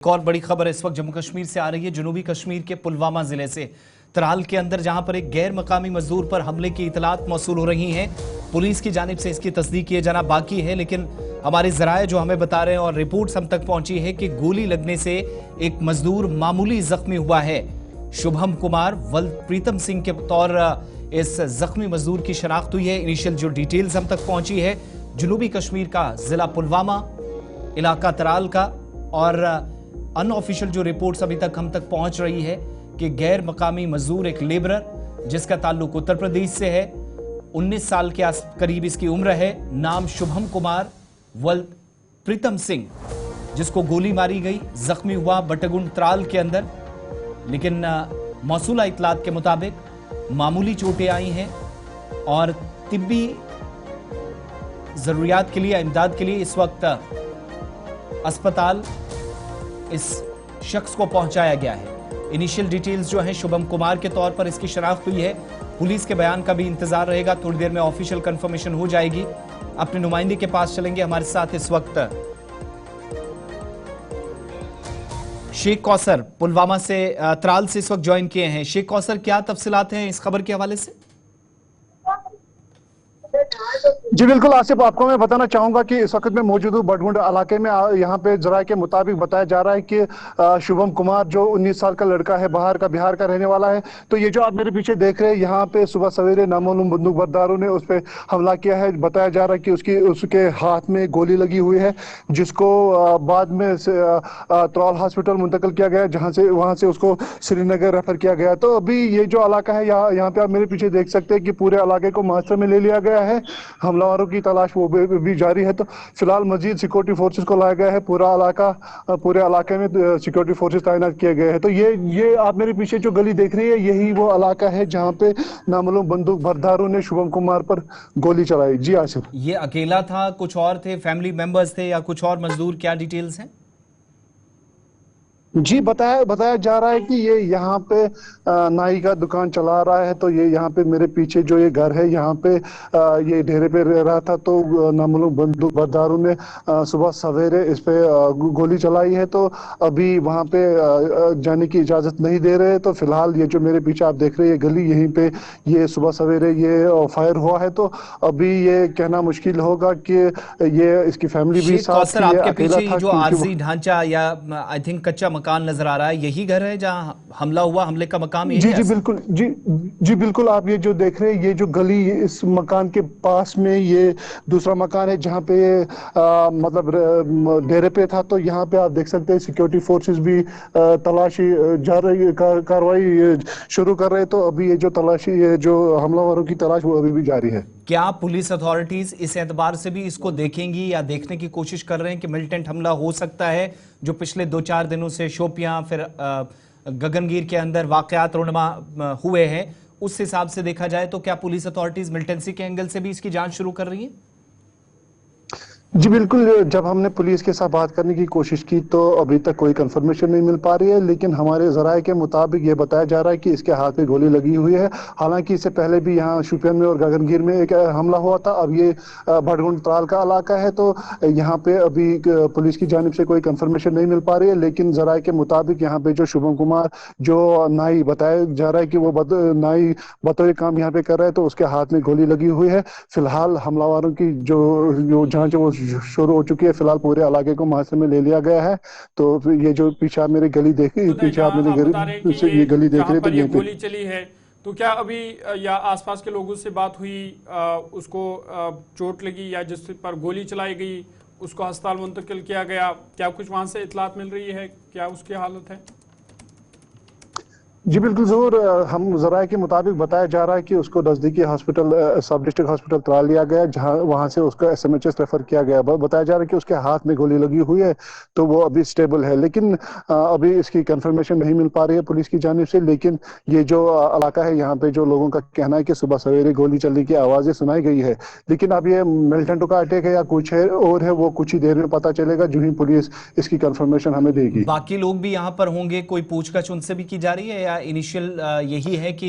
एक और बड़ी खबर इस वक्त जम्मू कश्मीर से आ रही है। जनूबी कश्मीर के पुलवामा जिले से त्राल के अंदर जहां पर एक गैर मकामी मजदूर पर हमले की इतलात मौसूल हो रही हैं। पुलिस की जानिब से इसकी तस्दीक किए जाना बाकी है, लेकिन हमारे जराए जो हमें बता रहे हैं और रिपोर्ट्स हम तक पहुंची है कि गोली लगने से एक मजदूर मामूली जख्मी हुआ है। शुभम कुमार वल्द प्रीतम सिंह के तौर इस जख्मी मजदूर की शनाख्त हुई है। इनिशियल जो डिटेल्स हम तक पहुंची है, जनूबी कश्मीर का जिला पुलवामा, इलाका त्राल का, और अनऑफिशियल जो रिपोर्ट्स अभी तक हम तक पहुंच रही है कि गैर मकामी मजदूर एक लेबरर जिसका ताल्लुक उत्तर प्रदेश से है, 19 साल के करीब इसकी उम्र है, नाम शुभम कुमार वल्द प्रीतम सिंह, जिसको गोली मारी गई, जख्मी हुआ बटगुंड त्राल के अंदर। लेकिन मौसूला इतलात के मुताबिक मामूली चोटें आई हैं और तिब्बी जरूरियात के लिए, इमदाद के लिए इस वक्त अस्पताल इस शख्स को पहुंचाया गया है। इनिशियल डिटेल्स जो है शुभम कुमार के तौर पर इसकी शनाख्त हुई है। पुलिस के बयान का भी इंतजार रहेगा, थोड़ी देर में ऑफिशियल कंफर्मेशन हो जाएगी। अपने नुमाइंदे के पास चलेंगे। हमारे साथ इस वक्त शेख कौसर पुलवामा से, त्राल से इस वक्त ज्वाइन किए हैं। शेख कौसर, क्या तफसीलात हैं इस खबर के हवाले से? जी बिल्कुल आसिफ, आपको मैं बताना चाहूंगा कि इस वक्त में मौजूद हूँ बटगुंड इलाके में। यहाँ पे जराये के मुताबिक बताया जा रहा है कि शुभम कुमार जो 19 साल का लड़का है, बिहार का रहने वाला है। तो ये जो आप मेरे पीछे देख रहे हैं, यहाँ पे सुबह सवेरे नामालूम बंदूक बरदारों ने उस पर हमला किया है। बताया जा रहा है कि उसके हाथ में गोली लगी हुई है, जिसको बाद में त्राल हॉस्पिटल मुंतकिल किया गया, वहाँ से उसको श्रीनगर रेफर किया गया। तो अभी ये जो इलाका है, यहाँ पे आप मेरे पीछे देख सकते हैं कि पूरे इलाके को मुआसरे में ले लिया गया है। हमलावरों की तलाश वो भी जारी है। तो फिलहाल मजीद सिक्योरिटी फोर्सेस को लाया गया है। पूरे इलाके में सिक्योरिटी फोर्सेस तैनात किए गए हैं। तो ये आप मेरे पीछे जो गली देख रही है, यही वो इलाका है जहां पे नामालूम बंदूक बरदारों ने शुभम कुमार पर गोली चलाई। जी आसिफ, ये अकेला था, कुछ और थे, फैमिली मेंबर्स थे या कुछ और मजदूर, क्या डिटेल्स हैं? जी बताया जा रहा है कि ये यहाँ पे नाई का दुकान चला रहा है। तो ये यहाँ पे मेरे पीछे जो ये घर है, यहाँ पे ये डेरे पे रह रहा था। तो नामालूम बंदूक बरदारों ने सुबह सवेरे इस पे गोली चलाई है। तो अभी वहाँ पे जाने की इजाजत नहीं दे रहे। तो फिलहाल ये जो मेरे पीछे आप देख रहे हैं, ये गली, यहीं पे ये सुबह सवेरे ये फायर हुआ है। तो अभी ये कहना मुश्किल होगा कि ये इसकी फैमिली भी साथ थी, आपके पीछे ये जो आरजी ढांचा या आई थिंक कच्चा मकान नजर आ रहा है, यही घर है जहां हमला हुआ? हमले का मकाम यही है? जी बिल्कुल, आप ये जो देख रहे हैं, ये जो गली, इस मकान के पास में ये दूसरा मकान है जहां पे मतलब डेरे पे था। तो यहाँ पे आप देख सकते हैं सिक्योरिटी फोर्सेस भी तलाशी कार्रवाई शुरू कर रहे हैं। तो अभी ये जो तलाशी, ये जो हमलावरों की तलाश, वो अभी भी जारी है। क्या पुलिस अथॉरिटीज इस एतबार से भी इसको देखेंगी या देखने की कोशिश कर रहे हैं कि मिलिटेंट हमला हो सकता है, जो पिछले 2-4 दिनों से शोपियां फिर गगनगीर के अंदर वाकयात रोनमा हुए हैं? उस हिसाब से देखा जाए तो क्या पुलिस अथॉरिटीज मिलिटेंसी के एंगल से भी इसकी जांच शुरू कर रही हैं? जी बिल्कुल, जब हमने पुलिस के साथ बात करने की कोशिश की तो अभी तक कोई कंफर्मेशन नहीं मिल पा रही है। लेकिन हमारे जराये के मुताबिक ये बताया जा रहा है कि इसके हाथ में गोली लगी हुई है। हालांकि इससे पहले भी यहाँ शोपियान में और गगनगीर में एक हमला हुआ था। अब ये बटगुंड त्राल का इलाका है। तो यहाँ पे अभी पुलिस की जानिब से कोई कंफर्मेशन नहीं मिल पा रही है। लेकिन जराये के मुताबिक यहाँ पे जो शुभम कुमार, जो नाई बताया जा रहा है कि वो नाई बतौर काम यहाँ पे कर रहा है, तो उसके हाथ में गोली लगी हुई है। फिलहाल हमलावरों की जो जांच है वो शुरू हो चुकी है। फिलहाल पूरे इलाके को मुआसरे में ले लिया गया है। तो ये जो पीछे आप मेरी गली देखी, पीछे आप मेरी ये गली देख रहे हैं, तो ये गोली चली है। तो क्या अभी या आसपास के लोगों से बात हुई, उसको चोट लगी या जिस पर गोली चलाई गई उसको अस्पताल मुंतकिल किया गया? क्या कुछ वहां से इतलात मिल रही है, क्या उसकी हालत है? जी बिल्कुल जरूर, हम जराये के मुताबिक बताया जा रहा है कि उसको नजदीकी हॉस्पिटल, सब डिस्ट्रिक्ट हॉस्पिटल त्राल लिया गया, जहां वहां से उसका SMHS रेफर किया गया। बताया जा रहा है कि उसके हाथ में गोली लगी हुई है, तो वो अभी स्टेबल है। लेकिन अभी इसकी कंफर्मेशन नहीं मिल पा रही है पुलिस की जानिब से। लेकिन ये जो इलाका है, यहाँ पे जो लोगों का कहना है कि सुबह सवेरे गोली चलने की आवाजें सुनाई गई है। लेकिन अब ये मिलिटेंटों का अटैक है या कुछ है और है, वो कुछ ही देर में पता चलेगा, जो ही पुलिस इसकी कंफर्मेशन हमें देगी। बाकी लोग भी यहाँ पर होंगे, कोई पूछताछ उनसे भी की जा रही है या इनिशियल यही है कि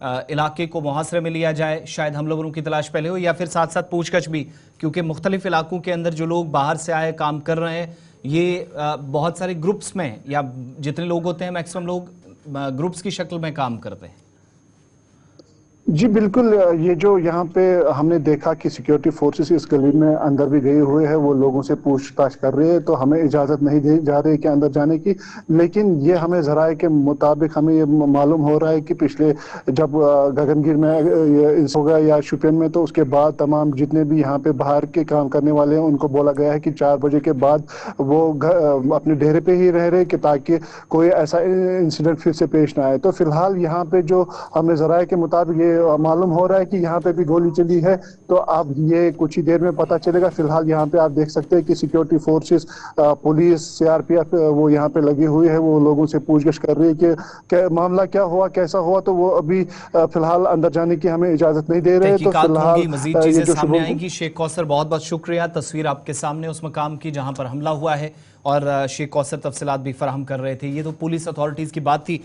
इलाके को मुहासरे में लिया जाए, शायद हमलावरों की तलाश पहले हो, या फिर साथ साथ पूछताछ भी, क्योंकि मुख्तलिफ इलाकों के अंदर जो लोग बाहर से आए काम कर रहे हैं ये बहुत सारे ग्रुप्स में, या जितने लोग होते हैं मैक्सिमम लोग ग्रुप्स की शक्ल में काम करते हैं? जी बिल्कुल, ये जो यहाँ पे हमने देखा कि सिक्योरिटी फोर्सेस इस गली में अंदर भी गए हुए हैं, वो लोगों से पूछताछ कर रहे हैं, तो हमें इजाज़त नहीं दी जा रही है कि अंदर जाने की। लेकिन ये हमें ज़राए के मुताबिक हमें ये मालूम हो रहा है कि पिछले जब गगनगिर में ये हो गया या शुपियन में, तो उसके बाद तमाम जितने भी यहाँ पे बाहर के काम करने वाले हैं उनको बोला गया है कि 4 बजे के बाद वो अपने डेरे पे ही रह रहे कि ताकि कोई ऐसा इंसिडेंट फिर से पेश ना आए। तो फिलहाल यहाँ पे जो हमें ज़राए के मुताबिक ये मालूम हो रहा है कि यहाँ पे भी गोली चली है, तो अब ये कुछ ही देर में पता चलेगा। फिलहाल यहाँ पे आप देख सकते हैं कि सिक्योरिटी फोर्सेस, पुलिस, सीआरपीएफ वो यहाँ पे लगी हुई है, वो लोगों से पूछताछ कर रही है कि मामला क्या हुआ, कैसा हुआ। तो वो अभी फिलहाल अंदर जाने की हमें इजाजत नहीं दे रहे। तो फिलहाल मजीद चीजें सामने आएंगी। शेख कौसर, बहुत बहुत शुक्रिया। तस्वीर आपके सामने उस मकाम की जहां पर हमला हुआ है, और शेख कौसर तफसीलात भी फराहम कर रहे थे। ये तो पुलिस अथॉरिटीज की बात थी।